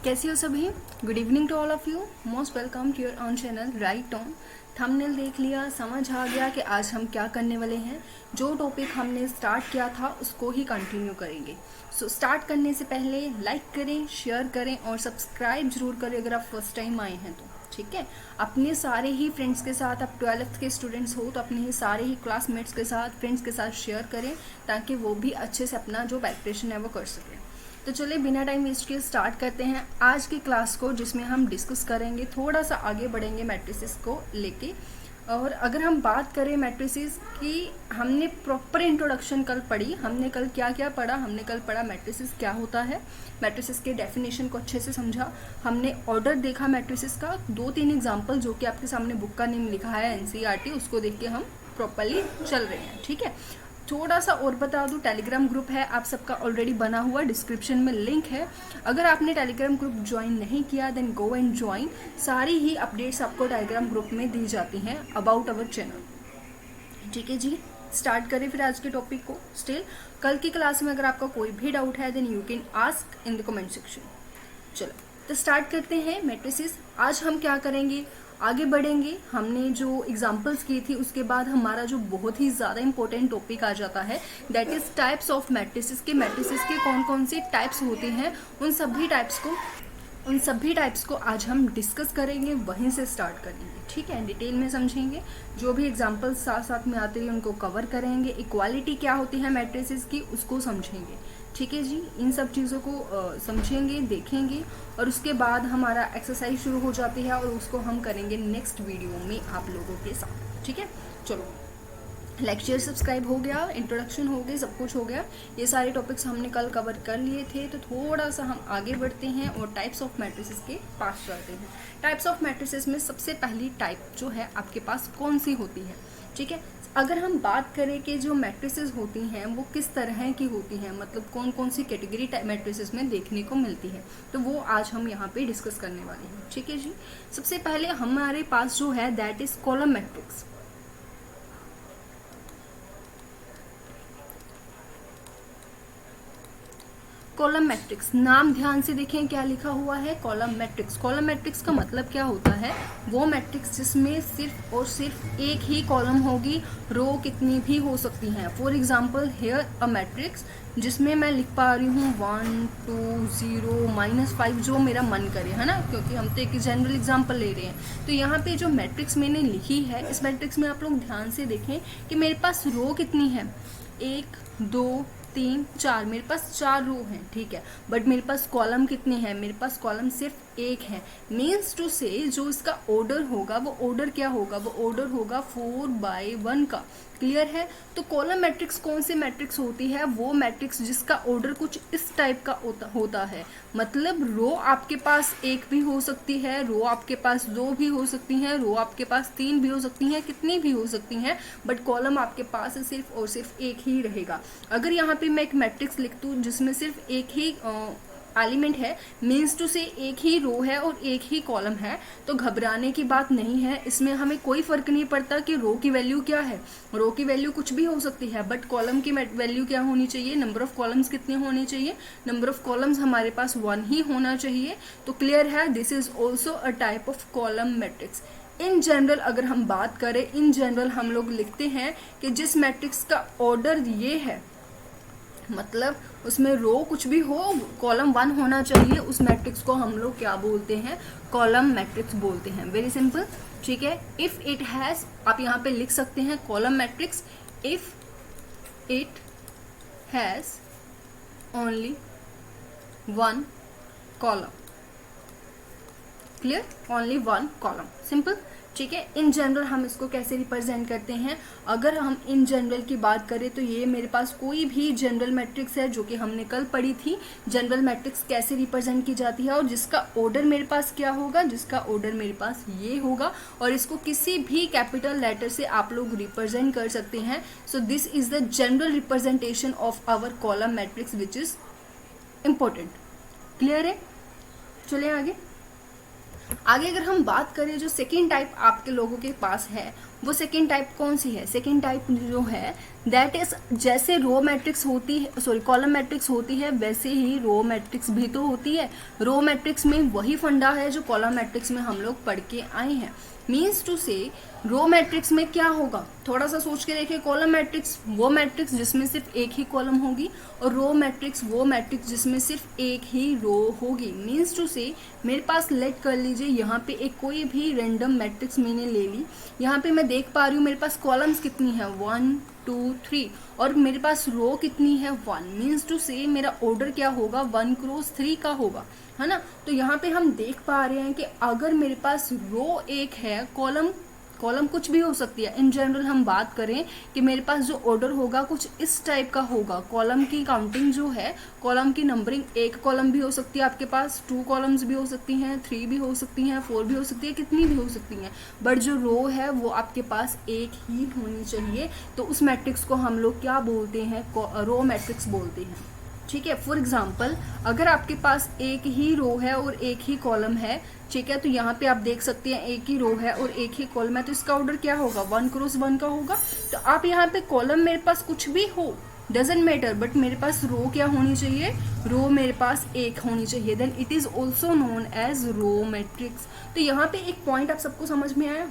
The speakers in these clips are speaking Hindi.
कैसे हो सभी। Good evening to all of you. Most welcome to your own channel right on. Thumbnail देख लिया, समझ आ गया कि आज हम क्या करने वाले हैं। जो टॉपिक हमने स्टार्ट किया था उसको ही कंटिन्यू करेंगे। सो स्टार्ट करने से पहले लाइक करें, शेयर करें और सब्सक्राइब जरूर करें अगर आप फर्स्ट टाइम आए हैं तो। ठीक है, अपने सारे ही फ्रेंड्स के साथ, आप 12th के स्टूडेंट्स हो तो अपने ही सारे ही क्लासमेट्स के साथ, फ्रेंड्स के साथ शेयर करें ताकि वो भी अच्छे से अपना जो प्रिपरेशन है वो कर सकें। तो चलिए बिना टाइम वेस्ट किए स्टार्ट करते हैं आज की क्लास को, जिसमें हम डिस्कस करेंगे, थोड़ा सा आगे बढ़ेंगे मैट्रिसेस को लेके। और अगर हम बात करें मैट्रिसेस की, हमने प्रॉपर इंट्रोडक्शन कल पढ़ी। हमने कल क्या क्या पढ़ा? हमने कल पढ़ा मैट्रिसेस क्या होता है, मैट्रिसेस के डेफिनेशन को अच्छे से समझा। हमने ऑर्डर देखा मैट्रिसेस का, 2-3 एग्जाम्पल जो कि आपके सामने बुक का नेम लिखा है NCERT, उसको देख के हम प्रॉपरली चल रहे हैं। ठीक है, थोड़ा सा और बता दूं, टेलीग्राम ग्रुप है आप सबका ऑलरेडी बना हुआ, डिस्क्रिप्शन में लिंक है। अगर आपने टेलीग्राम ग्रुप ज्वाइन नहीं किया देन गो एंड ज्वाइन। सारी ही अपडेट्स आपको टेलीग्राम ग्रुप में दी जाती हैं अबाउट अवर चैनल। ठीक है जी, स्टार्ट करें फिर आज के टॉपिक को। स्टिल कल की क्लास में अगर आपका कोई भी डाउट है then you can ask in the comment section. चलो तो स्टार्ट करते हैं मैट्रिसेस। आज हम क्या करेंगे, आगे बढ़ेंगे। हमने जो एग्जांपल्स की थी उसके बाद हमारा जो बहुत ही ज़्यादा इंपॉर्टेंट टॉपिक आ जाता है that is types of matrices के। मैट्रिसेस के कौन कौन से टाइप्स होते हैं, उन सभी टाइप्स को आज हम डिस्कस करेंगे, वहीं से स्टार्ट करेंगे। ठीक है, डिटेल में समझेंगे, जो भी एग्जांपल्स साथ साथ में आते हैं उनको कवर करेंगे। इक्वालिटी क्या होती है मैट्रिसेस की उसको समझेंगे। ठीक है जी, इन सब चीज़ों को समझेंगे, देखेंगे और उसके बाद हमारा एक्सरसाइज शुरू हो जाती है और उसको हम करेंगे नेक्स्ट वीडियो में आप लोगों के साथ। ठीक है, चलो लेक्चर सब्सक्राइब हो गया, इंट्रोडक्शन हो गई, सब कुछ हो गया। ये सारे टॉपिक्स हमने कल कवर कर लिए थे। तो थोड़ा सा हम आगे बढ़ते हैं और टाइप्स ऑफ मैट्रिसेस के पास चलते हैं। टाइप्स ऑफ मैट्रिसेस में सबसे पहली टाइप जो है आपके पास कौन सी होती है? ठीक है, अगर हम बात करें कि जो मैट्रिसेस होती हैं वो किस तरह की होती हैं, मतलब कौन कौन सी कैटेगरी मैट्रिसेस में देखने को मिलती है, तो वो आज हम यहाँ पे डिस्कस करने वाले हैं। ठीक है जी, सबसे पहले हमारे पास जो है that is column matrix. Column matrix, नाम ध्यान से देखें क्या लिखा हुआ है, कॉलम मैट्रिक्स। कॉलम मैट्रिक्स का मतलब क्या होता है? वो मैट्रिक्स जिसमें सिर्फ और सिर्फ एक ही कॉलम होगी, रो कितनी भी हो सकती हैं। For example hair a matrix जिसमें मैं लिख पा रही हूँ 1 2 0 -5 जो मेरा मन करे, है ना, क्योंकि हम तो एक जनरल एग्जाम्पल ले रहे हैं। तो यहाँ पे जो मैट्रिक्स मैंने लिखी है, इस मैट्रिक्स में आप लोग ध्यान से देखें कि मेरे पास रो कितनी है, 1 2 3 4, मेरे पास 4 रो हैं। ठीक है, बट मेरे पास कॉलम कितने हैं? मेरे पास कॉलम सिर्फ एक है। मीन्स टू से जो इसका ऑर्डर होगा वो ऑर्डर क्या होगा? वो ऑर्डर होगा 4/1 का। क्लियर है? तो कॉलम मैट्रिक्स कौन सी मैट्रिक्स होती है? वो मैट्रिक्स जिसका ऑर्डर कुछ इस टाइप का होता है। मतलब रो आपके पास एक भी हो सकती है, रो आपके पास 2 भी हो सकती हैं, रो आपके पास 3 भी हो सकती हैं, कितनी भी हो सकती हैं, बट कॉलम आपके पास सिर्फ और सिर्फ एक ही रहेगा। अगर यहाँ पे मैं एक मैट्रिक्स लिख दूँ जिसमें सिर्फ एक ही एलिमेंट है, मीन्स टू से एक ही रो है और एक ही कॉलम है, तो घबराने की बात नहीं है। इसमें हमें कोई फर्क नहीं पड़ता कि रो की वैल्यू क्या है। रो की वैल्यू कुछ भी हो सकती है, बट कॉलम की वैल्यू क्या होनी चाहिए? नंबर ऑफ कॉलम्स कितने होने चाहिए? नंबर ऑफ कॉलम्स हमारे पास 1 ही होना चाहिए। तो क्लियर है, this is also a type of column matrix. In general अगर हम बात करें, इन जनरल हम लोग लिखते हैं कि जिस मैट्रिक्स का ऑर्डर ये है, मतलब उसमें रो कुछ भी हो, कॉलम 1 होना चाहिए, उस मैट्रिक्स को हम लोग क्या बोलते हैं? कॉलम मैट्रिक्स बोलते हैं। Very simple. ठीक है, इफ इट हैज, आप यहाँ पे लिख सकते हैं column matrix if it has only 1 column. Clear? Only 1 column, simple. ठीक है, इन जनरल हम इसको कैसे रिप्रेजेंट करते हैं? अगर हम इन जनरल की बात करें तो ये मेरे पास कोई भी जनरल मैट्रिक्स है जो कि हमने कल पढ़ी थी। जनरल मैट्रिक्स कैसे रिप्रेजेंट की जाती है और जिसका ऑर्डर मेरे पास क्या होगा? जिसका ऑर्डर मेरे पास ये होगा और इसको किसी भी कैपिटल लेटर से आप लोग रिप्रेजेंट कर सकते हैं। So this is the general representation of our column matrix which is important. Clear है? चलिए आगे अगर हम बात करें, जो सेकेंड टाइप आपके लोगों के पास है वो सेकेंड टाइप कौन सी है? सेकेंड टाइप जो है दैट इज, जैसे रो मैट्रिक्स होती है, सॉरी कॉलम मैट्रिक्स होती है, वैसे ही रो मैट्रिक्स भी तो होती है। रो मैट्रिक्स में वही फंडा है जो कॉलम मैट्रिक्स में हम लोग पढ़ के आए हैं। मीन्स टू से रो मैट्रिक्स में क्या होगा, थोड़ा सा सोच के देखिए। कॉलम मैट्रिक्स वो मैट्रिक्स जिसमें सिर्फ एक ही कॉलम होगी, और रो मैट्रिक्स वो मैट्रिक्स जिसमें सिर्फ एक ही रो होगी। मीन्स टू से मेरे पास लेट कर लीजिए यहाँ पे एक कोई भी रैंडम मैट्रिक्स मैंने ले ली। यहाँ पे मैं देख पा रही हूँ मेरे पास कॉलम्स कितनी है, 1 2 3, और मेरे पास रो कितनी है, 1। मीन्स टू से मेरा ऑर्डर क्या होगा, 1 क्रॉस 3 का होगा, है ना। तो यहाँ पे हम देख पा रहे हैं कि अगर मेरे पास रो एक है, कॉलम कुछ भी हो सकती है। इन जनरल हम बात करें कि मेरे पास जो ऑर्डर होगा कुछ इस टाइप का होगा। कॉलम की काउंटिंग जो है, कॉलम की नंबरिंग, एक कॉलम भी हो सकती है आपके पास, 2 कॉलम्स भी हो सकती हैं, 3 भी हो सकती हैं, 4 भी हो सकती है, कितनी भी हो सकती हैं, बट जो रो है वो आपके पास एक ही होनी चाहिए। तो उस मैट्रिक्स को हम लोग क्या बोलते हैं, रो मैट्रिक्स बोलते हैं। ठीक है। फॉर एग्जाम्पल अगर आपके पास एक ही रो है और एक ही कॉलम है, ठीक है, तो यहाँ पे आप देख सकते हैं एक ही रो है और एक ही कॉलम है, तो इसका ऑर्डर क्या होगा, 1 क्रॉस 1 का होगा। तो आप यहाँ पे कॉलम मेरे पास कुछ भी हो, डजेंट मैटर, बट मेरे पास रो क्या होनी चाहिए, रो मेरे पास एक होनी चाहिए, then it is also known as row matrix. तो यहाँ पे एक पॉइंट आप सबको समझ में आया,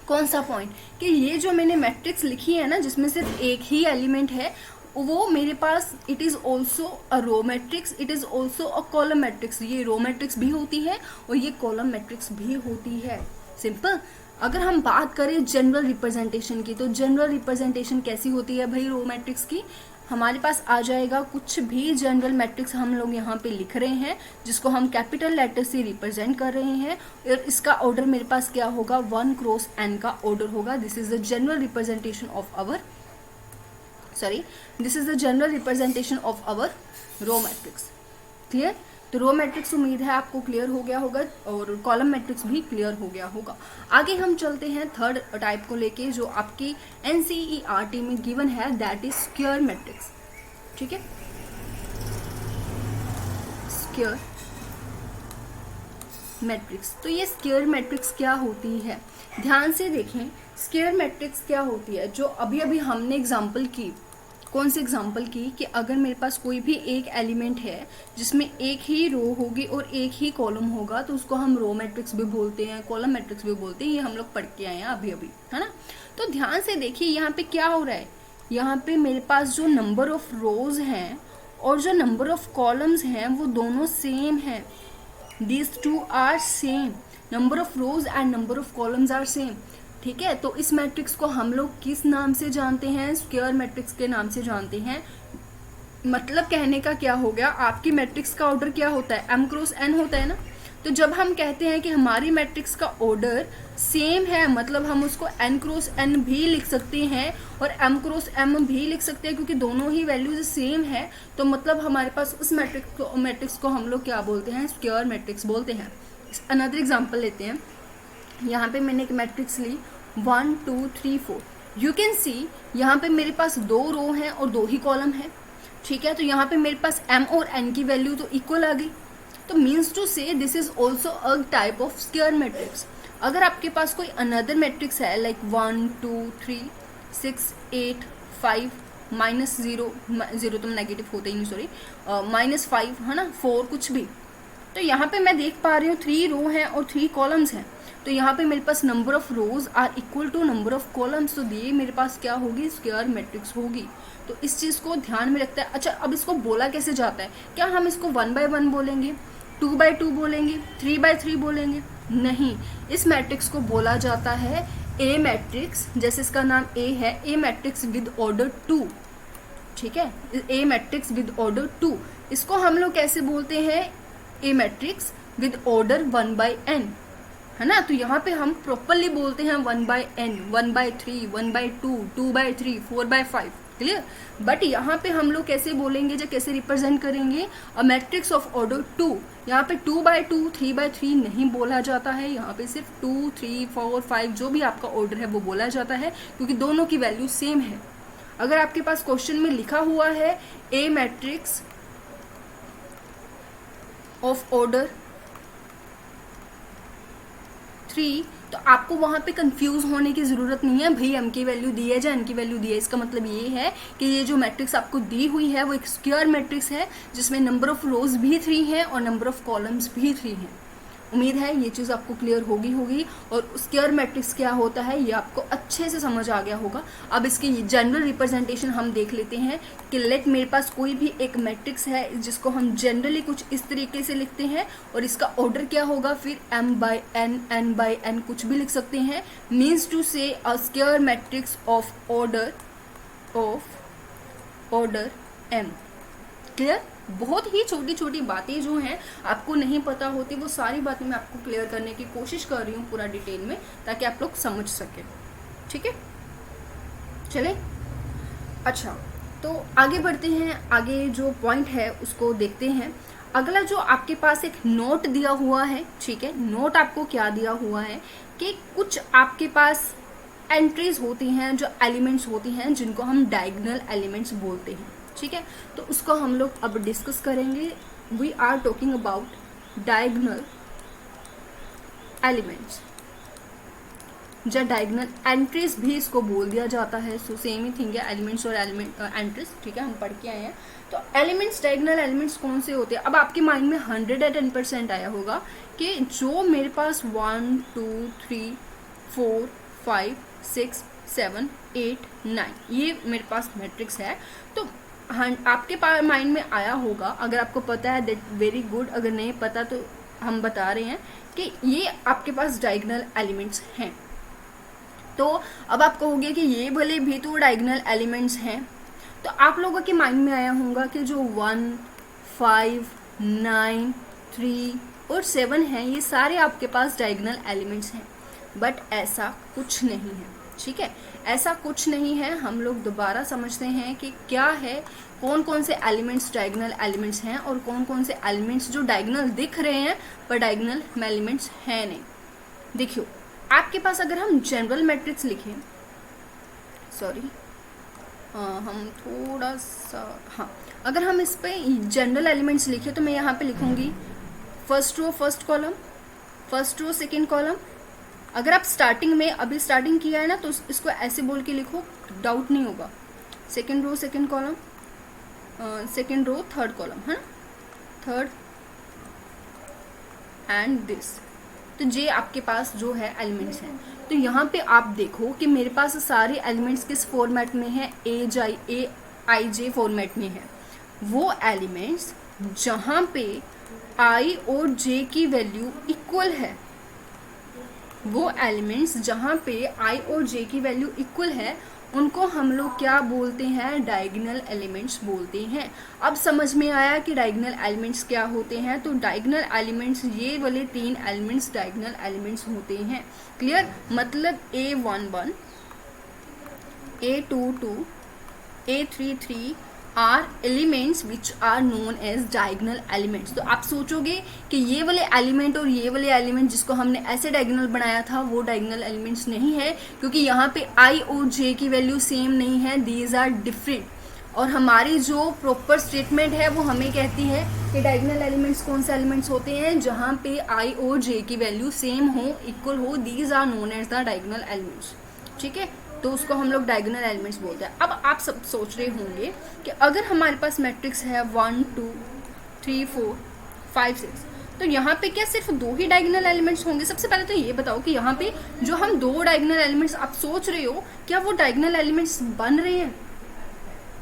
कौन सा पॉइंट, कि ये जो मैंने मैट्रिक्स लिखी है ना जिसमें सिर्फ एक ही एलिमेंट है, वो मेरे पास it is also a row matrix, it is also a column matrix. ये रो मैट्रिक्स भी होती है और ये कॉलम मैट्रिक्स भी होती है। सिंपल। अगर हम बात करें जनरल रिप्रेजेंटेशन की, तो जनरल रिप्रेजेंटेशन कैसी होती है भाई रो मैट्रिक्स की, हमारे पास आ जाएगा कुछ भी जनरल मैट्रिक्स हम लोग यहाँ पे लिख रहे हैं जिसको हम कैपिटल लेटर से रिप्रेजेंट कर रहे हैं, और इसका ऑर्डर मेरे पास क्या होगा, 1 क्रॉस n का ऑर्डर होगा। This is the general representation of our this is the general representation of our row matrix. Clear. तो रो मैट्रिक्स उम्मीद है आपको क्लियर हो गया होगा, और कॉलम मैट्रिक्स भी क्लियर हो गया होगा। आगे हम चलते हैं थर्ड टाइप को लेके जो आपकी NCERT में गिवन है, दैट इज स्क्वायर मैट्रिक्स। ठीक है, स्क्वायर मैट्रिक्स। तो ये स्क्वायर मैट्रिक्स क्या होती है, ध्यान से देखें। स्क्वायर मैट्रिक्स क्या होती है, जो अभी अभी हमने एग्जांपल की, कौन सी एग्जांपल की, कि अगर मेरे पास कोई भी एक एलिमेंट है जिसमें एक ही रो होगी और एक ही कॉलम होगा, तो उसको हम रो मैट्रिक्स भी बोलते हैं, कॉलम मैट्रिक्स भी बोलते हैं। ये हम लोग पढ़ के आए हैं अभी अभी, है ना। तो ध्यान से देखिए यहाँ पे क्या हो रहा है, यहाँ पे मेरे पास जो नंबर ऑफ रोज हैं और जो नंबर ऑफ कॉलम्स हैं वो दोनों सेम है। These two are same, number of rows and number of columns are same। ठीक है, तो इस मैट्रिक्स को हम लोग किस नाम से जानते हैं, स्क्वायर मैट्रिक्स के नाम से जानते हैं। मतलब कहने का क्या हो गया, आपकी मैट्रिक्स का ऑर्डर क्या होता है, m क्रॉस n होता है ना। तो जब हम कहते हैं कि हमारी मैट्रिक्स का ऑर्डर सेम है, मतलब हम उसको n क्रॉस n भी लिख सकते हैं और m क्रॉस m भी लिख सकते हैं, क्योंकि दोनों ही वैल्यूज सेम है। तो मतलब हमारे पास उस मैट्रिक्स को हम लोग क्या बोलते हैं, स्क्वायर मैट्रिक्स बोलते हैं। अनदर एग्जांपल लेते हैं। यहाँ पे मैंने एक मैट्रिक्स ली 1 2 3 4। यू कैन सी यहाँ पे मेरे पास 2 रो हैं और 2 ही कॉलम है। ठीक है, तो यहाँ पे मेरे पास m और n की वैल्यू तो इक्वल आ गई। तो मीन्स टू से this is also a type of square matrix. अगर आपके पास कोई अनदर मैट्रिक्स है लाइक 1 2 3 6 8 5 -0 तो नेगेटिव होते ही नहीं, सॉरी, -5 है ना, 4 कुछ भी, तो यहाँ पे मैं देख पा रही हूँ 3 रो हैं और 3 कॉलम्स हैं। तो यहाँ पे मेरे पास number of rows are equal to number of columns, तो ये मेरे पास क्या होगी, स्क्वायर मैट्रिक्स होगी। तो इस चीज़ को ध्यान में रखता है। अच्छा, अब इसको बोला कैसे जाता है, क्या हम इसको 1 by 1 बोलेंगे, 2 by 2 बोलेंगे, 3 by 3 बोलेंगे? नहीं, इस मैट्रिक्स को बोला जाता है ए मैट्रिक्स। जैसे इसका नाम ए है, ए मैट्रिक्स विद ऑर्डर 2। ठीक है, ए मैट्रिक्स विद ऑर्डर 2, इसको हम लोग कैसे बोलते हैं, a matrix with order 1 by n, है ना। तो यहाँ पे हम प्रॉपरली बोलते हैं 1 by n, 1 by 3, 1 by 2, 2 by 3, 4 by 5। Clear. But यहाँ पे हम लोग कैसे बोलेंगे, जो कैसे रिप्रेजेंट करेंगे, अ मैट्रिक्स ऑफ ऑर्डर 2। यहाँ पे 2 by 2, 3 by 3 नहीं बोला जाता है, यहाँ पे सिर्फ 2 3 4 5 जो भी आपका ऑर्डर है वो बोला जाता है, क्योंकि दोनों की वैल्यू सेम है। अगर आपके पास क्वेश्चन में लिखा हुआ है ए मैट्रिक्स ऑफ ऑर्डर 3 तो आपको वहाँ पे कंफ्यूज होने की ज़रूरत नहीं है, भाई m की वैल्यू दी है या n की वैल्यू दी है। इसका मतलब ये है कि ये जो मैट्रिक्स आपको दी हुई है वो एक स्क्वायर मैट्रिक्स है जिसमें नंबर ऑफ रोज भी 3 है और नंबर ऑफ कॉलम्स भी 3 हैं। उम्मीद है ये चीज़ आपको क्लियर होगी और स्क्वायर मैट्रिक्स क्या होता है ये आपको अच्छे से समझ आ गया होगा। अब इसकी जनरल रिप्रेजेंटेशन हम देख लेते हैं कि लेट मेरे पास कोई भी एक मैट्रिक्स है जिसको हम जनरली कुछ इस तरीके से लिखते हैं और इसका ऑर्डर क्या होगा, फिर m/n n/n कुछ भी लिख सकते हैं। मीन्स टू से a square matrix of order m। Clear? बहुत ही छोटी छोटी बातें जो हैं आपको नहीं पता होती, वो सारी बातें मैं आपको क्लियर करने की कोशिश कर रही हूँ पूरा डिटेल में, ताकि आप लोग समझ सकें। ठीक है, चलें। अच्छा, तो आगे बढ़ते हैं, आगे जो पॉइंट है उसको देखते हैं। अगला जो आपके पास एक नोट दिया हुआ है, ठीक है, नोट आपको क्या दिया हुआ है कि कुछ आपके पास एंट्रीज होती हैं जो एलिमेंट्स होती हैं जिनको हम डायगोनल एलिमेंट्स बोलते हैं। ठीक है, तो उसको हम लोग अब डिस्कस करेंगे। We are talking about diagonal elements, या डायगोनल एंट्रीज भी इसको बोल दिया जाता है। सो सेम ही थिंग है, एलिमेंट्स और एंट्रीज। ठीक है, हम पढ़ के आए हैं। तो एलिमेंट्स, डायगोनल एलिमेंट्स कौन से होते हैं? अब आपके माइंड में 110% आया होगा कि जो मेरे पास 1 2 3 4 5 6 7 8 9 ये मेरे पास मैट्रिक्स है। तो आपके माइंड में आया होगा, अगर आपको पता है दैट वेरी गुड, अगर नहीं पता तो हम बता रहे हैं कि ये आपके पास डायगोनल एलिमेंट्स हैं। तो अब आप कहोगे कि ये भले भी तो डायगोनल एलिमेंट्स हैं, तो आप लोगों के माइंड में आया होगा कि जो 1 5 9 3 और 7 हैं ये सारे आपके पास डायगोनल एलिमेंट्स हैं। बट ऐसा कुछ नहीं है। ठीक है, ऐसा कुछ नहीं है। हम लोग दोबारा समझते हैं कि क्या है, कौन कौन से एलिमेंट्स डायगोनल एलिमेंट्स हैं और कौन कौन से एलिमेंट्स जो डायगोनल दिख रहे हैं पर डायगोनल एलिमेंट्स हैं नहीं। देखियो, आपके पास अगर हम जनरल मैट्रिक्स लिखें, सॉरी हम थोड़ा सा, हाँ, अगर हम इस पे जनरल एलिमेंट्स लिखे तो मैं यहाँ पे लिखूंगी first row first column, first row second column. अगर आप स्टार्टिंग में अभी स्टार्टिंग किया है ना तो इसको ऐसे बोल के लिखो, डाउट नहीं होगा। Second row second column, second row third column, है ना, थर्ड एंड दिस। तो ये आपके पास जो है एलिमेंट्स हैं। तो यहाँ पे आप देखो कि मेरे पास सारे एलिमेंट्स किस फॉर्मेट में है, ए आई जे फॉर्मेट में है। वो एलिमेंट्स जहाँ पे आई और जे की वैल्यू इक्वल है, वो एलिमेंट्स जहाँ पे आई और जे की वैल्यू इक्वल है, उनको हम लोग क्या बोलते हैं, डायगोनल एलिमेंट्स बोलते हैं। अब समझ में आया कि डायगोनल एलिमेंट्स क्या होते हैं। तो डायगोनल एलिमेंट्स, ये वाले 3 एलिमेंट्स डायगोनल एलिमेंट्स होते हैं। क्लियर? मतलब A11 A22 A33 are elements which are known as diagonal elements. तो आप सोचोगे कि ये वाले एलिमेंट और ये वाले एलिमेंट जिसको हमने ऐसे डायगोनल बनाया था वो डायगोनल एलिमेंट्स नहीं है, क्योंकि यहाँ पे आई और जे की वैल्यू सेम नहीं है, दीज आर डिफरेंट। और हमारी जो प्रॉपर स्टेटमेंट है वो हमें कहती है कि डायगोनल एलिमेंट्स कौन से एलिमेंट्स होते हैं, जहाँ पे आई और जे की वैल्यू सेम हो, इक्वल हो, these are known as the diagonal elements. ठीक है, तो उसको हम लोग डायगोनल एलिमेंट्स बोलते हैं। अब आप सब सोच रहे होंगे कि अगर हमारे पास मैट्रिक्स है 1 2 3 4 5 6, तो यहाँ पे क्या सिर्फ 2 ही डायगोनल एलिमेंट्स होंगे? सबसे पहले तो ये बताओ कि यहाँ पे जो हम 2 डायगोनल एलिमेंट्स आप सोच रहे हो, क्या वो डायगोनल एलिमेंट्स बन रहे हैं?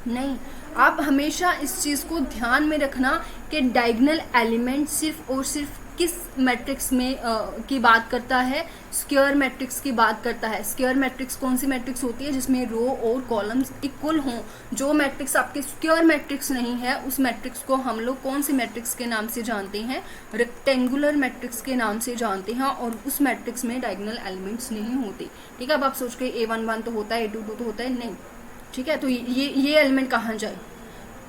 नहीं। आप हमेशा इस चीज़ को ध्यान में रखना कि डायगोनल एलिमेंट सिर्फ और सिर्फ किस मैट्रिक्स में की बात करता है, स्क्वायर मैट्रिक्स की बात करता है। स्क्वायर मैट्रिक्स कौन सी मैट्रिक्स होती है? जिसमें रो और कॉलम्स इक्वल हों। जो मैट्रिक्स आपके स्क्वायर मैट्रिक्स नहीं है, उस मैट्रिक्स को हम लोग कौन सी मैट्रिक्स के नाम से जानते हैं? रेक्टेंगुलर मैट्रिक्स के नाम से जानते हैं, और उस मैट्रिक्स में डायगोनल एलिमेंट्स नहीं होते। ठीक है, अब आप सोच के A11 तो होता है, A22 तो होता है, नहीं। ठीक है, तो ये एलिमेंट कहाँ जाए,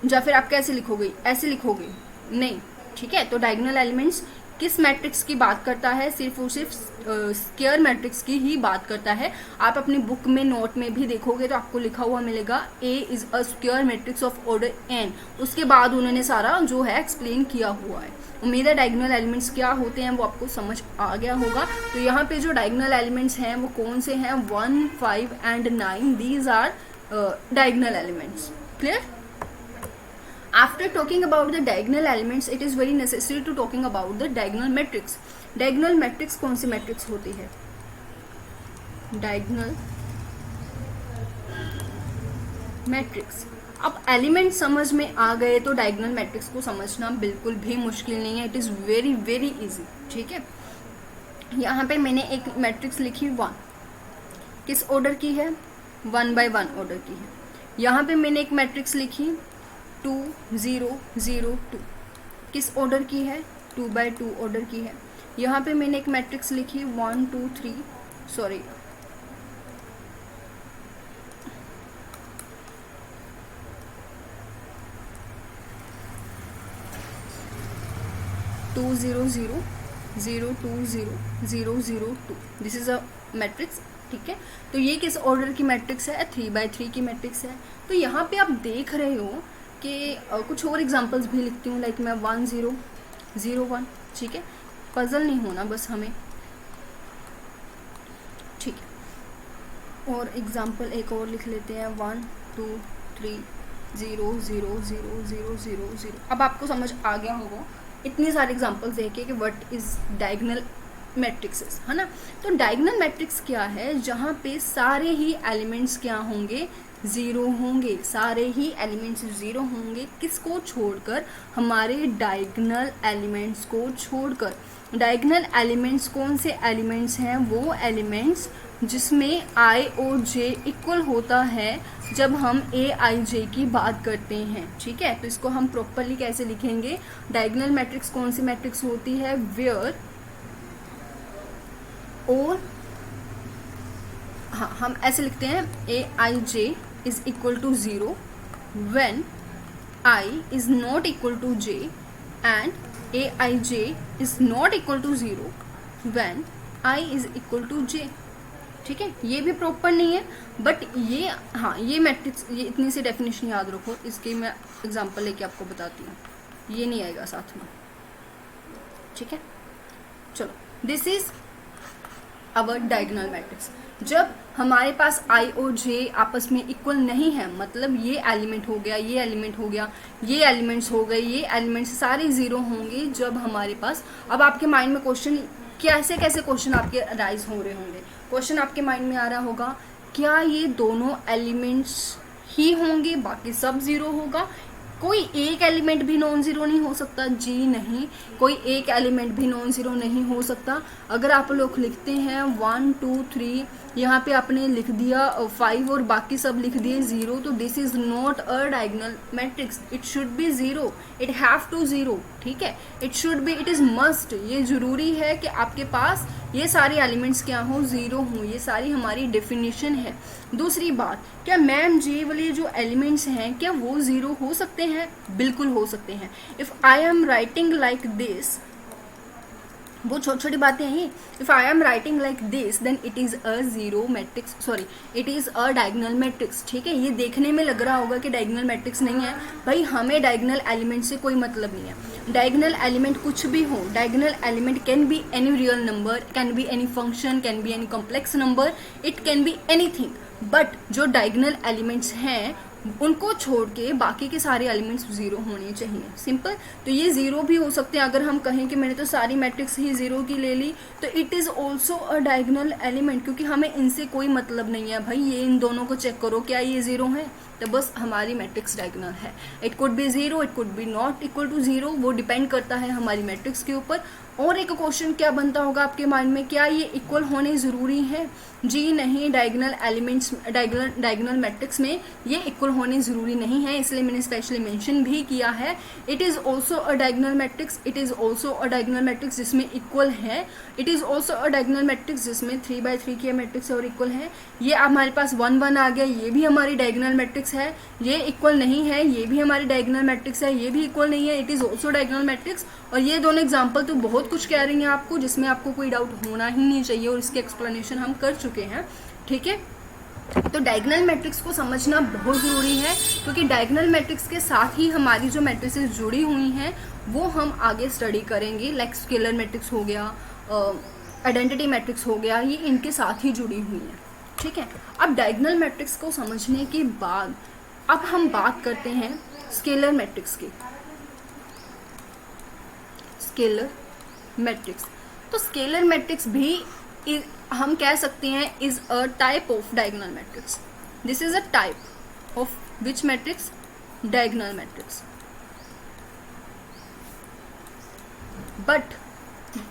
या फिर आप कैसे लिखोगे? ऐसे लिखोगे? नहीं। ठीक है, तो डायगोनल एलिमेंट्स किस मैट्रिक्स की बात करता है? सिर्फ और सिर्फ स्क्वायर मैट्रिक्स की ही बात करता है। आप अपनी बुक में नोट में भी देखोगे तो आपको लिखा हुआ मिलेगा A is a square matrix of order n। उसके बाद उन्होंने सारा जो है एक्सप्लेन किया हुआ है। उम्मीद है डायगोनल एलिमेंट्स क्या होते हैं वो आपको समझ आ गया होगा। तो यहाँ पे जो डायगोनल एलिमेंट्स हैं वो कौन से हैं? 1, 5 and 9, these are diagonal elements. Clear? After talking about the diagonal elements, it is very necessary to talking about the diagonal matrix. Diagonal matrix कौन सी मैट्रिक्स होती है? Diagonal matrix. अब एलिमेंट समझ में आ गए तो डायगोनल मैट्रिक्स को समझना बिल्कुल भी मुश्किल नहीं है। It is very very easy. ठीक है, यहाँ पे मैंने एक मैट्रिक्स लिखी 1, किस ऑर्डर की है? 1 by 1 ऑर्डर की है। यहाँ पे मैंने एक मैट्रिक्स लिखी 2, 0, 0, 2, किस ऑर्डर की है? 2 by 2 ऑर्डर की है। यहाँ पे मैंने एक मैट्रिक्स लिखी 1, 2, 3, sorry 2, 0, 0, 0, 2, 0, 0, 0, 2, this is a matrix. ठीक है, तो ये किस ऑर्डर की मैट्रिक्स है? 3 by 3 की मैट्रिक्स है। तो यहाँ पे आप देख रहे हो कि कुछ और एग्जांपल्स भी लिखती हूँ, लाइक मैं 1, 0, 0, 1। ठीक है, पजल नहीं होना बस हमें। ठीक है, और एग्जांपल एक और लिख लेते हैं 1, 2, 3, 0, 0, 0, 0, 0, 0। अब आपको समझ आ गया होगा इतनी सारे एग्जांपल्स देखे कि व्हाट इज डायगोनल मैट्रिक्सेस, है ना। तो डायगोनल मैट्रिक्स क्या है? जहाँ पे सारे ही एलिमेंट्स क्या होंगे? 0 होंगे। सारे ही एलिमेंट्स 0 होंगे। किसको छोड़कर? हमारे डायगोनल एलिमेंट्स को छोड़कर। डायगोनल एलिमेंट्स कौन से एलिमेंट्स हैं? वो एलिमेंट्स जिसमें i और j इक्वल होता है जब हम a i j की बात करते हैं। ठीक है, तो इसको हम प्रॉपरली कैसे लिखेंगे? डायगोनल मैट्रिक्स कौन सी मैट्रिक्स होती है? वेयर और हाँ, हम ऐसे लिखते हैं a i j is equal to 0 when i is not equal to j and a i j is not equal to 0 when i is equal to j। ठीक है, ये भी प्रॉपर नहीं है, बट ये हाँ, ये मैट्रिक्स, ये इतनी सी डेफिनेशन याद रखो। इसकी मैं एग्जांपल लेके आपको बताती हूँ, ये नहीं आएगा साथ में। ठीक है, चलो, this is our diagonal matrix. जब हमारे पास i और j आपस में इक्वल नहीं है, मतलब ये एलिमेंट हो गया, ये एलिमेंट हो गया, ये एलिमेंट्स हो गए, ये एलिमेंट्स सारे 0 होंगे जब हमारे पास। अब आपके माइंड में क्वेश्चन, कैसे कैसे क्वेश्चन आपके राइज हो रहे होंगे? क्वेश्चन आपके माइंड में आ रहा होगा, क्या ये दोनों एलिमेंट्स ही होंगे, बाकी सब 0 होगा? कोई एक एलिमेंट भी नॉन ज़ीरो नहीं हो सकता? जी नहीं, कोई एक एलिमेंट भी नॉन ज़ीरो नहीं हो सकता। अगर आप लोग लिखते हैं 1, 2, 3, यहाँ पे आपने लिख दिया 5 और बाकी सब लिख दिए 0, तो this is not a diagonal matrix. It should be 0, it have to 0। ठीक है, it should be, it is must, ये जरूरी है कि आपके पास ये सारे एलिमेंट्स क्या हो? 0 हो। ये सारी हमारी डेफिनेशन है। दूसरी बात, क्या मैम जे वाले जो एलिमेंट्स हैं क्या वो 0 हो सकते हैं? बिल्कुल हो सकते हैं। If I am writing like this, वो छोटी छोटी बातें हैं ये। If I am writing like this then it is a 0 matrix, sorry it is a diagonal matrix. ठीक है, ये देखने में लग रहा होगा कि डायगोनल मैट्रिक्स नहीं है, भाई हमें डायगोनल एलिमेंट से कोई मतलब नहीं है। डायगोनल एलिमेंट कुछ भी हो, diagonal element can be any real number, can be any function, can be any complex number, it can be anything, but जो डायगोनल एलिमेंट्स हैं उनको छोड़ के बाकी के सारे एलिमेंट्स 0 होने चाहिए। सिंपल। तो ये 0 भी हो सकते हैं। अगर हम कहें कि मैंने तो सारी मैट्रिक्स ही 0 की ले ली, तो it is also a diagonal element, क्योंकि हमें इनसे कोई मतलब नहीं है। भाई ये इन दोनों को चेक करो, क्या ये 0 है? तो बस हमारी मैट्रिक्स डायगोनल है। It could be 0, it could be not equal to 0, वो डिपेंड करता है हमारी मैट्रिक्स के ऊपर। और एक क्वेश्चन क्या बनता होगा आपके माइंड में, क्या ये इक्वल होने ज़रूरी है? जी नहीं, डायगोनल एलिमेंट्स, डायगोनल मैट्रिक्स में ये इक्वल होने ज़रूरी नहीं है, इसलिए मैंने स्पेशली मेंशन भी किया है। It is also a diagonal matrix, it is also a diagonal matrix जिसमें इक्वल है। It is also a diagonal matrix जिसमें 3 by 3 की मैट्रिक्स और इक्वल है। ये हमारे पास 1, 1 आ गया, ये भी हमारी डायगोनल मैट्रिक्स है। ये इक्वल नहीं है, ये भी हमारी डायगोनल मैट्रिक्स है, ये भी इक्वल नहीं है, it is also diagonal matrix. और ये दोनों एग्जाम्पल तो बहुत बहुत कुछ कह रही हैं आपको, जिसमें आपको कोई डाउट होना ही नहीं चाहिए, और इसके एक्सप्लेनेशन हम कर चुके हैं, ठीक है। तो डायगोनल मैट्रिक्स को समझना बहुत ज़रूरी है, क्योंकि डायगोनल मैट्रिक्स के साथ ही हमारी जो मैट्रिसेस जुड़ी हुई हैं वो हम आगे स्टडी करेंगे, लाइक स्केलर मैट्रिक्स हो गया, आइडेंटिटी मैट्रिक्स हो गया, ये इनके साथ ही जुड़ी हुई हैं, ठीक है। अब डायगोनल मैट्रिक्स को समझने के बाद अब हम बात करते हैं स्केलर मैट्रिक्स की। स्केलर मैट्रिक्स, तो स्केलर मैट्रिक्स भी हम कह सकते हैं is a type of diagonal matrix. This is a type of which matrix? Diagonal matrix. But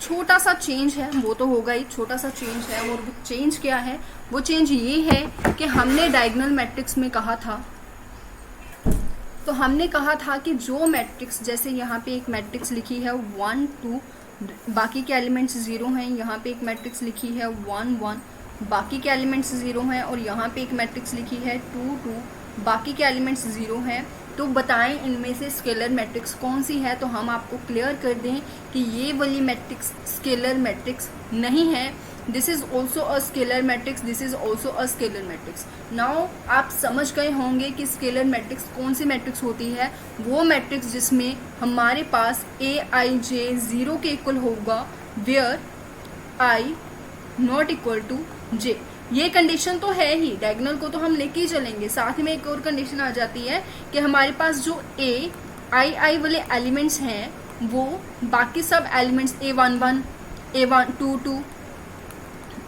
छोटा सा चेंज है, वो तो होगा ही, छोटा सा चेंज है, और वो चेंज क्या है? वो चेंज ये है कि हमने डायगोनल मैट्रिक्स में कहा था, तो हमने कहा था कि जो मैट्रिक्स, जैसे यहाँ पे एक मैट्रिक्स लिखी है 1 2, बाकी के एलिमेंट्स 0 हैं, यहाँ पे एक मैट्रिक्स लिखी है 1 1, बाकी के एलिमेंट्स 0 हैं, और यहाँ पे एक मैट्रिक्स लिखी है 2 2, बाकी के एलिमेंट्स 0 हैं। तो बताएं इनमें से स्केलर मैट्रिक्स कौन सी है? तो हम आपको क्लियर कर दें कि ये वाली मैट्रिक्स स्केलर मैट्रिक्स नहीं है। This is also a scalar matrix, this is also a scalar matrix. Now आप समझ गए होंगे कि स्केलर मैट्रिक्स कौन सी मैट्रिक्स होती है। वो मैट्रिक्स जिसमें हमारे पास Aij 0 के इक्वल होगा, where I not equal to j। ये कंडीशन तो है ही, डायगोनल को तो हम लेके ही चलेंगे। साथ में एक और कंडीशन आ जाती है कि हमारे पास जो ai वाले एलिमेंट्स हैं वो बाकी सब एलिमेंट्स A11, A22,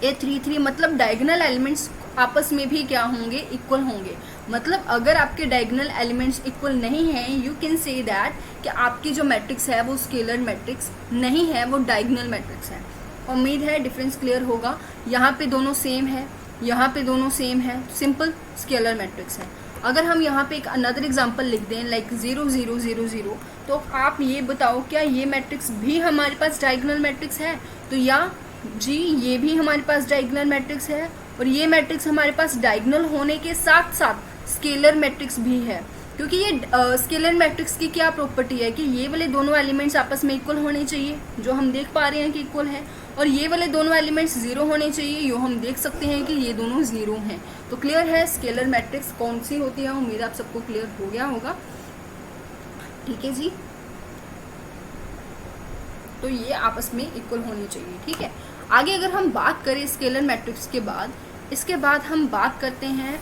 A33, मतलब डायगोनल एलिमेंट्स आपस में भी क्या होंगे? इक्वल होंगे। मतलब अगर आपके डायगोनल एलिमेंट्स इक्वल नहीं हैं, यू कैन से दैट कि आपकी जो मैट्रिक्स है वो स्केलर मैट्रिक्स नहीं है, वो डायगोनल मैट्रिक्स है। उम्मीद है डिफरेंस क्लियर होगा। यहाँ पे दोनों सेम है, यहाँ पे दोनों सेम है, सिंपल स्केलर मैट्रिक्स है। अगर हम यहाँ पे एक अनदर एग्जांपल लिख दें लाइक 0 0 0 0, तो आप ये बताओ क्या ये मैट्रिक्स भी हमारे पास डायगोनल मैट्रिक्स है? तो या जी ये भी हमारे पास डायगोनल मैट्रिक्स है, और ये मैट्रिक्स हमारे पास डायगोनल होने के साथ साथ स्केलर मैट्रिक्स भी है। क्योंकि ये स्केलर मैट्रिक्स की क्या प्रॉपर्टी है कि ये वाले दोनों एलिमेंट्स आपस में इक्वल होने चाहिए, जो हम देख पा रहे हैं कि इक्वल है, और ये वाले दोनों एलिमेंट्स 0 होने चाहिए, जो हम देख सकते हैं कि ये दोनों 0 हैं। तो क्लियर है स्केलर मैट्रिक्स कौन सी होती है। उम्मीद आप सबको क्लियर हो गया होगा, ठीक है जी। तो ये आपस में इक्वल होनी चाहिए, ठीक है। आगे अगर हम बात करें स्केलर मैट्रिक्स के बाद, इसके बाद हम बात करते हैं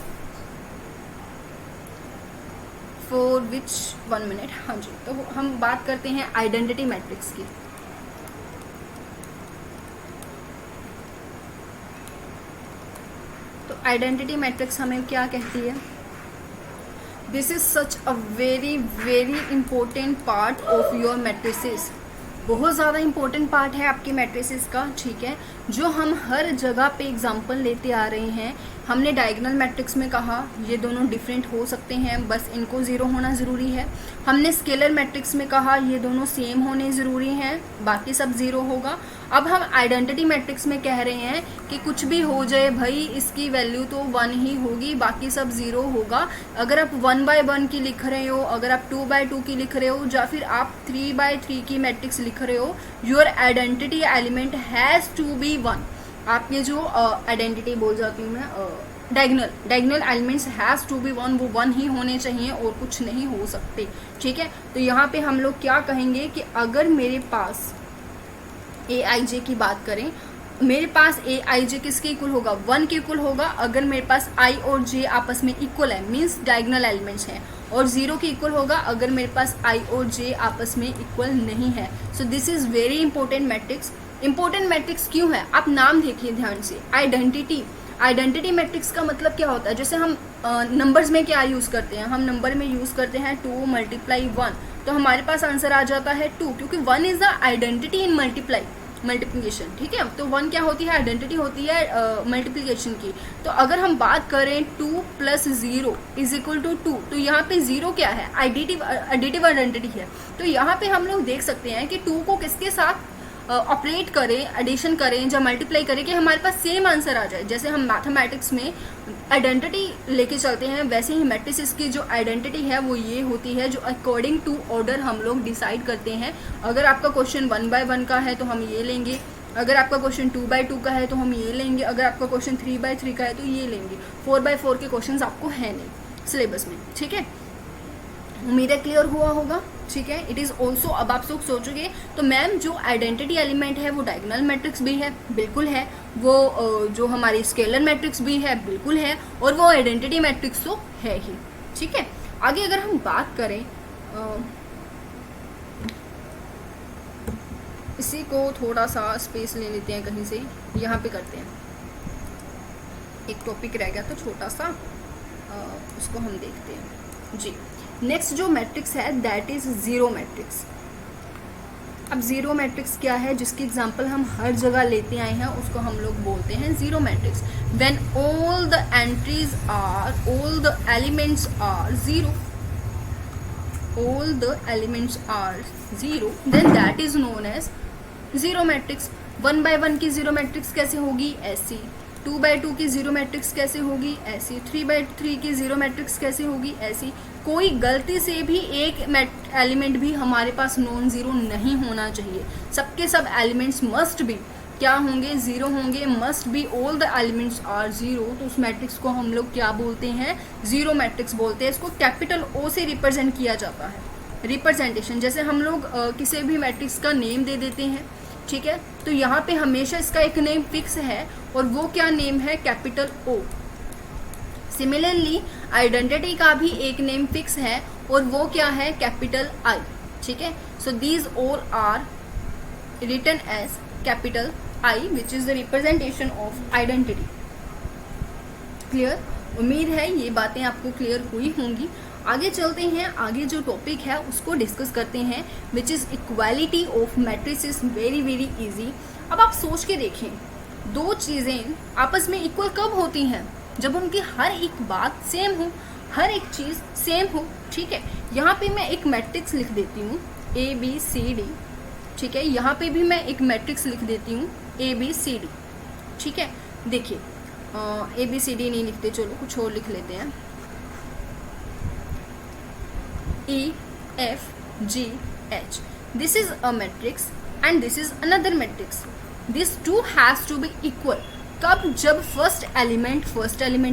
फॉर विच 1 मिनट, हाँ जी, तो हम बात करते हैं आइडेंटिटी मैट्रिक्स की। तो आइडेंटिटी मैट्रिक्स हमें क्या कहती है? This is such a very very important part of your matrices. बहुत ज़्यादा इंपॉर्टेंट पार्ट है आपके मैट्रिसेस का, ठीक है, जो हम हर जगह पे एग्जांपल लेते आ रहे हैं। हमने डायगोनल मैट्रिक्स में कहा ये दोनों डिफरेंट हो सकते हैं, बस इनको 0 होना ज़रूरी है। हमने स्केलर मैट्रिक्स में कहा ये दोनों सेम होने ज़रूरी हैं, बाकी सब 0 होगा। अब हम आइडेंटिटी मैट्रिक्स में कह रहे हैं कि कुछ भी हो जाए भाई, इसकी वैल्यू तो 1 ही होगी, बाकी सब 0 होगा। अगर आप 1/1 की लिख रहे हो, अगर आप 2/2 की लिख रहे हो, या फिर आप 3/3 की मैट्रिक्स लिख रहे हो, your identity element has to be 1। आप ये जो आइडेंटिटी बोल जाती हूँ मैं, diagonal elements has to be 1, वो 1 ही होने चाहिए और कुछ नहीं हो सकते, ठीक है। तो यहाँ पे हम लोग क्या कहेंगे कि अगर मेरे पास Aij की बात करें, मेरे पास Aij किसके इक्वल होगा? 1 के इक्वल होगा। अगर मेरे पास I और J आपस में इक्वल है, मीन्स डायगोनल एलिमेंट्स हैं, और 0 के इक्वल होगा अगर मेरे पास I और J आपस में इक्वल नहीं है। सो this is very important matrix. Important matrix क्यों है? आप नाम देखिए ध्यान से, आइडेंटिटी मैट्रिक्स का मतलब क्या होता है? जैसे हम नंबर्स में क्या यूज़ करते हैं? हम नंबर में यूज़ करते हैं 2 × 1, तो हमारे पास आंसर आ जाता है 2, क्योंकि 1 is the identity in multiplication, ठीक है। तो 1 क्या होती है? आइडेंटिटी होती है मल्टीप्लिकेशन की। तो अगर हम बात करें 2 + 0 = 2, तो यहाँ पे 0 क्या है? एडिटिव आइडेंटिटी है। तो यहाँ पे हम लोग देख सकते हैं कि 2 को किसके साथ ऑपरेट करें, एडिशन करें या मल्टीप्लाई करें कि हमारे पास सेम आंसर आ जाए। जैसे हम मैथमेटिक्स में आइडेंटिटी लेके चलते हैं, वैसे ही मैट्रिसेस की जो आइडेंटिटी है वो ये होती है जो अकॉर्डिंग टू ऑर्डर हम लोग डिसाइड करते हैं। अगर आपका क्वेश्चन 1 by 1 का है तो हम ये लेंगे, अगर आपका क्वेश्चन 2 by 2 का है तो हम ये लेंगे, अगर आपका क्वेश्चन 3 by 3 का है तो ये लेंगे। 4 by 4 के क्वेश्चंस आपको है नहीं सिलेबस में, ठीक है। उम्मीद है क्लियर हुआ होगा, ठीक है। इट इज़ ऑल्सो, अब आप लोग सोचोगे तो मैम जो आइडेंटिटी एलिमेंट है वो डायगोनल मैट्रिक्स भी है, बिल्कुल है। वो जो हमारी स्केलर मैट्रिक्स भी है, बिल्कुल है। और वो आइडेंटिटी मैट्रिक्स तो है ही, ठीक है। आगे अगर हम बात करें इसी को थोड़ा सा स्पेस ले लेते हैं कहीं से, यहाँ पे करते हैं। एक टॉपिक रह गया तो छोटा सा उसको हम देखते हैं जी। नेक्स्ट जो मैट्रिक्स है दैट इज जीरो मैट्रिक्स। अब जीरो मैट्रिक्स क्या है, जिसकी एग्जांपल हम हर जगह लेते आए हैं, उसको हम लोग बोलते हैं zero matrix. When all the entries are, all the elements are zero, all the elements are zero, then that is known as zero matrix. 1 by 1 की जीरो मैट्रिक्स कैसे होगी, ऐसी। 2 by 2 की जीरो मैट्रिक्स कैसे होगी, ऐसी। 3 by 3 की जीरो मैट्रिक्स कैसे होगी, ऐसी। कोई गलती से भी एक एलिमेंट भी हमारे पास नॉन जीरो नहीं होना चाहिए। सबके सब एलिमेंट्स मस्ट बी क्या होंगे, जीरो होंगे। Must be all the elements are zero, तो उस मैट्रिक्स को हम लोग क्या बोलते हैं, जीरो मैट्रिक्स बोलते हैं। इसको कैपिटल ओ से रिप्रेजेंट किया जाता है। रिप्रेजेंटेशन जैसे हम लोग किसी भी मैट्रिक्स का नेम दे देते हैं, ठीक है, तो यहाँ पे हमेशा इसका एक नेम फिक्स है और वो क्या नेम है, कैपिटल ओ। सिमिलरली आइडेंटिटी का भी एक नेम फिक्स है और वो क्या है, कैपिटल आई, ठीक है। So these all are written as capital I which is the representation of identity. Clear, उम्मीद है ये बातें आपको क्लियर हुई होंगी। आगे चलते हैं, आगे जो टॉपिक है उसको डिस्कस करते हैं which is equality of matrices. Very very easy. अब आप सोच के देखें, दो चीज़ें आपस में इक्वल कब होती हैं, जब उनकी हर एक बात सेम हो, हर एक चीज़ सेम हो, ठीक है। यहाँ पे मैं एक मैट्रिक्स लिख देती हूँ ABCD, ठीक है। यहाँ पे भी मैं एक मैट्रिक्स लिख देती हूँ ABCD, ठीक है। देखिए ABCD नहीं लिखते, चलो कुछ और लिख लेते हैं, EFGH. This is a matrix and this is another matrix. These two has to be equal. कब, जब फर्स्ट एलिमेंट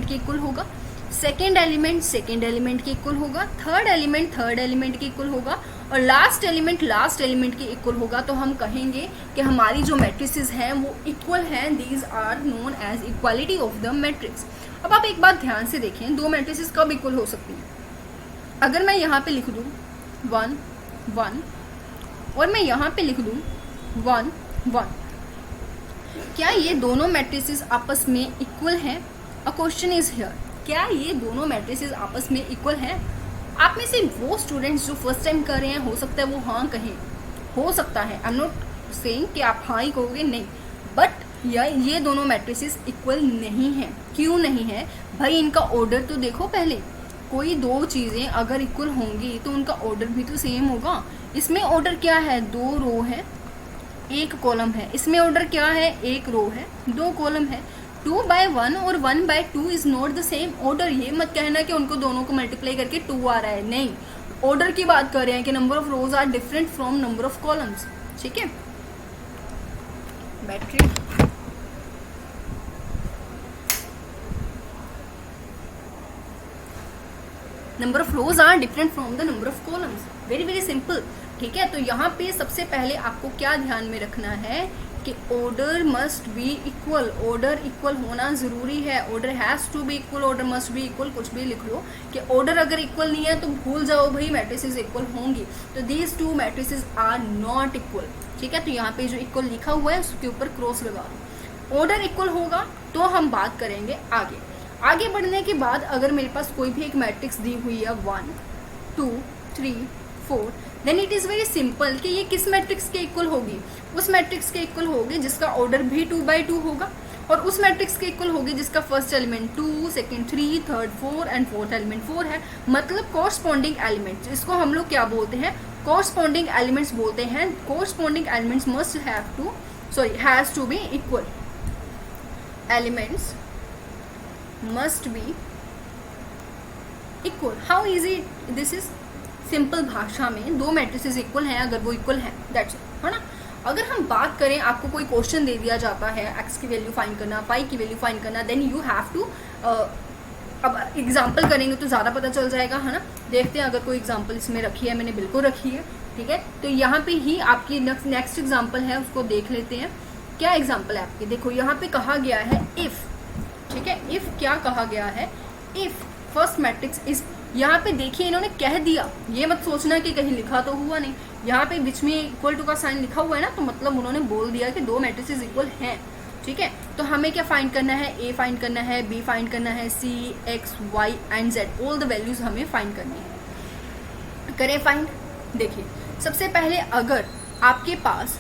के इक्वल होगा, सेकेंड एलिमेंट के इक्वल होगा, थर्ड एलिमेंट के इक्वल होगा और लास्ट एलिमेंट के इक्वल होगा, तो हम कहेंगे कि हमारी जो मैट्रिसेस हैं वो इक्वल हैं। These are known as equality of the matrix. अब आप एक बात ध्यान से देखें, दो मैट्रिसेस कब इक्वल हो सकती हैं, अगर मैं यहाँ पे लिख दूँ 1 1 और मैं यहाँ पे लिख दूँ 1 1, क्या ये दोनों मैट्रिसेस आपस में इक्वल हैं? अ क्वेश्चन इज हियर, क्या ये दोनों मैट्रिसेस आपस में इक्वल हैं? आप में से वो स्टूडेंट्स जो फर्स्ट टाइम कर रहे हैं, हो सकता है वो हाँ कहें, हो सकता है। आई एम नॉट सेइंग कि आप हाँ ही कहोगे, नहीं, बट ये दोनों मैट्रिसेस इक्वल नहीं हैं। क्यों नहीं है भाई? इनका ऑर्डर तो देखो पहले। कोई दो चीज़ें अगर इक्वल होंगी तो उनका ऑर्डर भी तो सेम होगा। इसमें ऑर्डर क्या है, 2 रो है 1 कॉलम है। इसमें ऑर्डर क्या है, 1 रो है 2 कॉलम है। 2 by 1 और 1 by 2 is not the same order. ये मत कहना कि उनको दोनों को मल्टीप्लाई करके 2 आ रहा है, नहीं, ऑर्डर की बात कर रहे हैं कि number of rows are different from number of columns, ठीक है। Battery number of rows are different from the number of columns, very very simple, ठीक है। तो यहाँ पे सबसे पहले आपको क्या ध्यान में रखना है कि order must be equal. Order equal होना जरूरी है। Order has to be equal, order must be equal. कुछ भी लिख लो कि ऑर्डर अगर इक्वल नहीं है तो भूल जाओ भाई, मैट्रिसेस इक्वल होंगी। तो these two matrices are not equal, ठीक है। तो यहाँ पे जो इक्वल लिखा हुआ है उसके ऊपर क्रॉस लगा दो। ऑर्डर इक्वल होगा तो हम बात करेंगे आगे। आगे बढ़ने के बाद अगर मेरे पास कोई भी एक मैट्रिक्स दी हुई है 1 2 3 4, then it is very simple कि ये किस मैट्रिक्स के इक्वल होगी, उस मैट्रिक्स के इक्वल होगी जिसका ऑर्डर भी 2 by 2 होगा और उस मैट्रिक्स के इक्वल होगी जिसका first element 2, second 3, third 4 and fourth element 4 है। मतलब कॉरस्पॉन्डिंग एलिमेंट्स, इसको हम लोग क्या बोलते हैं, कॉरस्पॉन्डिंग एलिमेंट्स बोलते हैं। Corresponding elements must has to be equal, elements must be equal. How easy this is, simple भाषा में दो मैट्रिसेस इक्वल हैं अगर वो इक्वल हैं, दैट्स इट, है ना। अगर हम बात करें, आपको कोई क्वेश्चन दे दिया जाता है x की वैल्यू फाइंड करना, y की वैल्यू फाइंड करना, देन यू हैव टू, अब एग्जाम्पल करेंगे तो ज़्यादा पता चल जाएगा, है ना। देखते हैं अगर कोई एग्जाम्पल इसमें रखी है, मैंने बिल्कुल रखी है, ठीक है। तो यहाँ पे ही आपकी नेक्स्ट एग्जाम्पल है, उसको देख लेते हैं। क्या एग्जाम्पल है आपकी, देखो यहाँ पे कहा गया है इफ़, ठीक है। इफ़ क्या कहा गया है, इफ़ फर्स्ट मैट्रिक्स इज, यहाँ पे देखिए इन्होंने कह दिया, ये मत सोचना कि कहीं लिखा तो हुआ नहीं, यहाँ पे बीच में इक्वल टू का साइन लिखा हुआ है ना, तो मतलब उन्होंने बोल दिया कि दो मैट्रिसेस इक्वल हैं, ठीक है। तो हमें क्या फाइंड करना है, ए फाइंड करना है, बी फाइंड करना है, C, X, Y and Z, all the values हमें फाइंड करनी है। करें फाइंड। देखिए सबसे पहले अगर आपके पास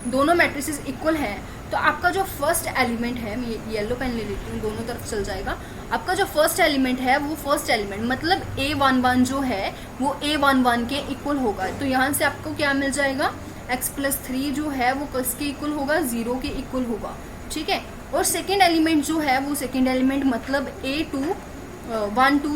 दोनों मैट्रिसेस इक्वल हैं तो आपका जो फर्स्ट एलिमेंट है, मैं येलो पेन ले लेती हूँ, दोनों तरफ चल जाएगा। आपका जो फर्स्ट एलिमेंट है वो फर्स्ट एलिमेंट मतलब A11 जो है वो A11 के इक्वल होगा। तो यहाँ से आपको क्या मिल जाएगा, x+3 जो है वो किसके इक्वल होगा, 0 के इक्वल होगा, ठीक है। और सेकेंड एलिमेंट जो है वो सेकेंड एलिमेंट मतलब A12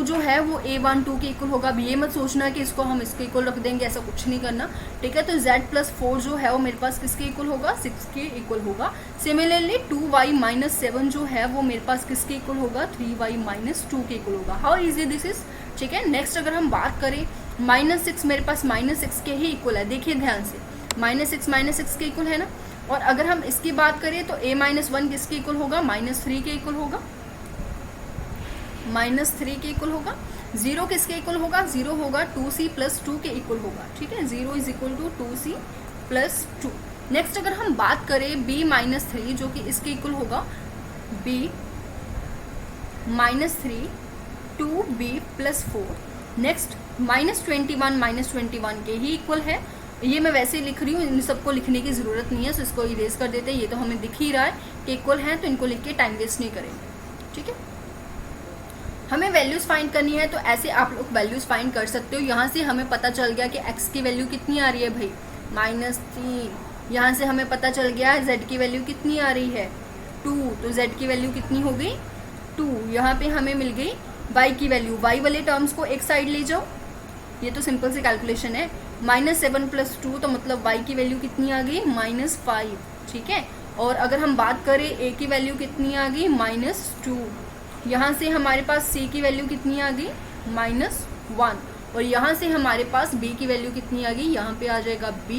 जो है वो A12 के इक्वल होगा। अब ये मत सोचना कि इसको हम इसके इक्वल रख देंगे, ऐसा कुछ नहीं करना, ठीक है। तो Z+4 जो है वो मेरे पास किसके इक्वल होगा, 6 के इक्वल होगा। सिमिलरली 2y-7 जो है वो मेरे पास किसके इक्वल होगा, 3y-2 के इक्वल होगा। हाउ इजी दिस इज, ठीक है। नेक्स्ट अगर हम बात करें -6, मेरे पास -6 के ही इक्वल है, देखिए ध्यान से, -6 के इक्वल है ना। और अगर हम इसकी बात करें तो A-1 किसके इक्वल होगा, -3 के इक्वल होगा, -3 के इक्वल होगा। 0 किसके इक्वल होगा, 0 होगा 2c+2 के इक्वल होगा, ठीक है। 0 = 2c+2। नेक्स्ट अगर हम बात करें B-3 जो कि इसके इक्वल होगा, B-3 2b+4। नेक्स्ट -21 के ही इक्वल है। ये मैं वैसे ही लिख रही हूँ, इन सबको लिखने की ज़रूरत नहीं है, तो इसको इरेज कर देते हैं। ये तो हमें दिख ही रहा है कि इक्वल है, तो इनको लिख के टाइम वेस्ट नहीं करेंगे, ठीक है। हमें वैल्यूज़ फाइंड करनी है तो ऐसे आप लोग वैल्यूज़ फाइंड कर सकते हो। यहाँ से हमें पता चल गया कि x की वैल्यू कितनी आ रही है भाई, -3। यहाँ से हमें पता चल गया z की वैल्यू कितनी आ रही है, 2। तो z की वैल्यू कितनी हो गई, 2। यहाँ पे हमें मिल गई y की वैल्यू। y वाले टर्म्स को एक साइड ले जाओ, ये तो सिंपल सी कैलकुलेशन है। -7+2 तो मतलब y की वैल्यू कितनी आ गई, -5, ठीक है। और अगर हम बात करें a की वैल्यू कितनी आ गई, -2। यहाँ से हमारे पास c की वैल्यू कितनी आ गई, -1। और यहाँ से हमारे पास b की वैल्यू कितनी आ गई, यहाँ पे आ जाएगा b,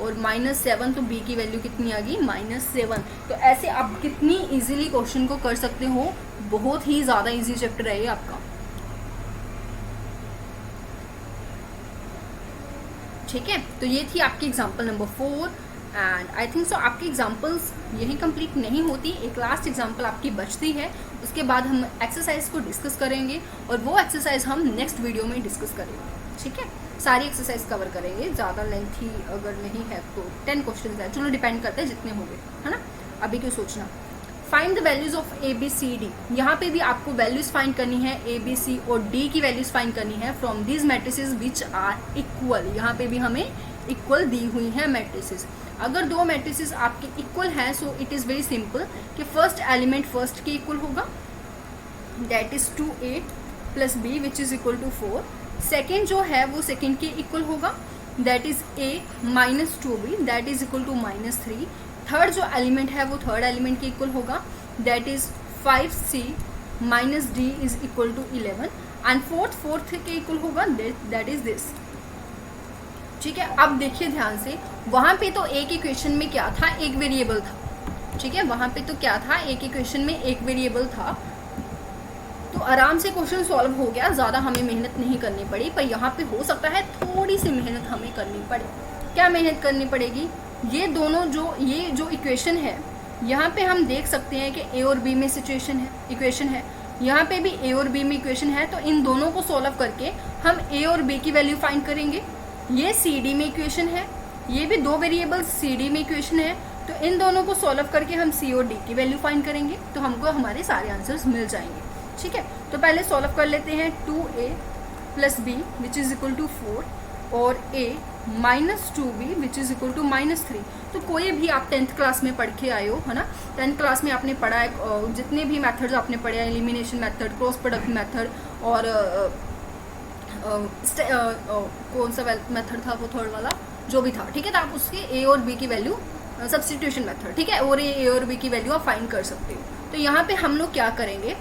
और -7, तो b की वैल्यू कितनी आ गई, -7। तो ऐसे आप कितनी इजीली क्वेश्चन को कर सकते हो, बहुत ही ज़्यादा इजी चैप्टर है ये आपका, ठीक है। तो ये थी आपकी example number 4 and I think so आपकी एग्जाम्पल्स यही कंप्लीट नहीं होती, एक लास्ट एग्जाम्पल आपकी बचती है। उसके बाद हम एक्सरसाइज को डिस्कस करेंगे और वो एक्सरसाइज हम नेक्स्ट वीडियो में डिस्कस करेंगे, ठीक है। सारी एक्सरसाइज कवर करेंगे, ज़्यादा लेंथी अगर नहीं है तो 10 क्वेश्चन है, चलो डिपेंड करता है जितने होंगे, है ना। अभी क्यों सोचना। Find the values of ABCD, यहाँ पे भी आपको वैल्यूज फाइंड करनी है, ABC और D की वैल्यूज फाइंड करनी है from these matrices which are equal. यहाँ पे भी हमें इक्वल दी हुई है मैट्रिसेस। अगर दो मैट्रिसेस आपके इक्वल हैं so it is very simple कि फर्स्ट एलिमेंट फर्स्ट के इक्वल होगा, that is 2A + B which is equal to 4। Second जो है वो सेकेंड के इक्वल होगा, that is A - 2B that is equal to -3। Third जो एलिमेंट है वो थर्ड एलिमेंट के इक्वल होगा, that is 5C - D is equal to 11। And fourth के इक्वल होगा, दैट इज दिस, ठीक है। अब देखिए ध्यान से, वहाँ पे तो एक इक्वेशन में क्या था, एक वेरिएबल था, ठीक है। वहाँ पे तो क्या था, एक इक्वेशन में एक वेरिएबल था, तो आराम से क्वेश्चन सॉल्व हो गया, ज़्यादा हमें मेहनत नहीं करनी पड़ी। पर यहाँ पे हो सकता है थोड़ी सी मेहनत हमें करनी पड़े। क्या मेहनत करनी पड़ेगी, ये दोनों ये जो इक्वेशन है, यहाँ पे हम देख सकते हैं कि A और B में इक्वेशन है, यहाँ पे भी A और B में इक्वेशन है, तो इन दोनों को सॉल्व करके हम A और B की वैल्यू फाइंड करेंगे। ये CD में इक्वेशन है, ये भी दो वेरिएबल्स CD में इक्वेशन है, तो इन दोनों को सॉल्व करके हम सी और डी की वैल्यू फाइंड करेंगे, तो हमको हमारे सारे आंसर्स मिल जाएंगे। ठीक है, तो पहले सॉल्व कर लेते हैं 2a plus B which is equal to 4 और a minus 2b which is equal to -3। तो कोई भी आप 10th क्लास में पढ़ के आए हो, है ना, 10th क्लास में आपने पढ़ा है, जितने भी मेथड्स आपने पढ़े हैं, elimination method, cross product method और कौन सा मेथड था वो थर्ड वाला जो भी था, ठीक है, तो आप उसके a और b की वैल्यू, सब्स्टिट्यूशन मेथड, ठीक है, और a और b की वैल्यू आप फाइंड कर सकते हो। तो यहाँ पे हम लोग क्या करेंगे,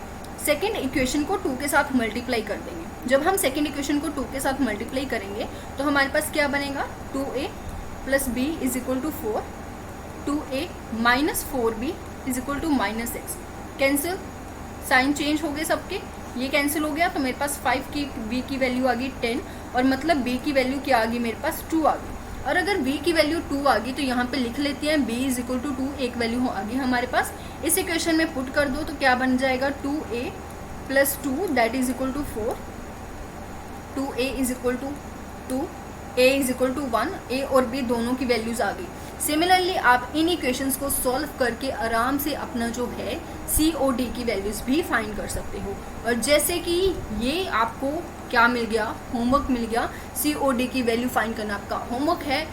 सेकेंड इक्वेशन को 2 के साथ मल्टीप्लाई कर देंगे। जब हम सेकेंड इक्वेशन को 2 के साथ मल्टीप्लाई करेंगे तो हमारे पास क्या बनेगा, 2a plus B is equal to 4, 2a minus 4b is equal to -6। Cancel, sign change हो गए सबके, ये कैंसिल हो गया, तो मेरे पास 5 की b की वैल्यू आ गई 10, और मतलब b की वैल्यू क्या आ गई, मेरे पास 2 आ गई। और अगर b की वैल्यू 2 आ गई तो यहाँ पे लिख लेते हैं b इज इक्वल टू 2, एक वैल्यू आ गई हमारे पास। इस इक्वेशन में पुट कर दो तो क्या बन जाएगा, 2a plus 2 that is equal to 4, 2a is equal to 2, a is equal to 1, a और b दोनों की वैल्यूज आ गई। सिमिलरली आप इन इक्वेशंस को सॉल्व करके आराम से अपना जो है सी ओ डी की वैल्यूज भी फाइंड कर सकते हो। और जैसे कि ये आपको क्या मिल गया, होमवर्क मिल गया, सी ओ डी की वैल्यू फाइंड करना आपका होमवर्क है।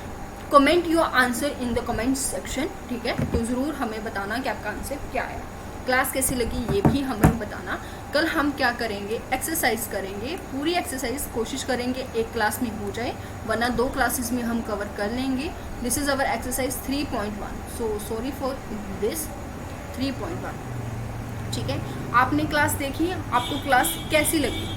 Comment your answer in the comment section, ठीक है, तो ज़रूर हमें बताना कि आपका आंसर क्या है। क्लास कैसी लगी ये भी हमें बताना। कल हम क्या करेंगे, एक्सरसाइज करेंगे, पूरी एक्सरसाइज कोशिश करेंगे एक क्लास में हो जाए, वरना 2 क्लासेस में हम कवर कर लेंगे। This is our exercise 3.1, so sorry for this 3.1, ठीक है। आपने क्लास देखी, आपको क्लास कैसी लगी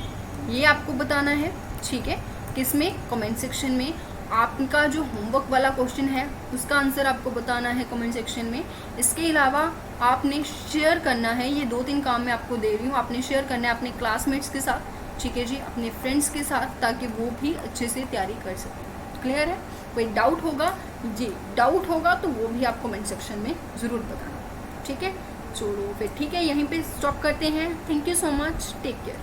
ये आपको बताना है, ठीक है, किसमें, कमेंट सेक्शन में। आपका जो होमवर्क वाला क्वेश्चन है उसका आंसर आपको बताना है कमेंट सेक्शन में। इसके अलावा आपने शेयर करना है, ये 2-3 काम मैं आपको दे रही हूँ, आपने शेयर करना है अपने क्लासमेट्स के साथ, ठीक है जी, अपने फ्रेंड्स के साथ, ताकि वो भी अच्छे से तैयारी कर सकें। क्लियर है? कोई डाउट होगा जी, डाउट होगा तो वो भी आप कमेंट सेक्शन में ज़रूर बताना, ठीक है। चलो फिर ठीक है, यहीं पे स्टॉप करते हैं। Thank you so much, take care.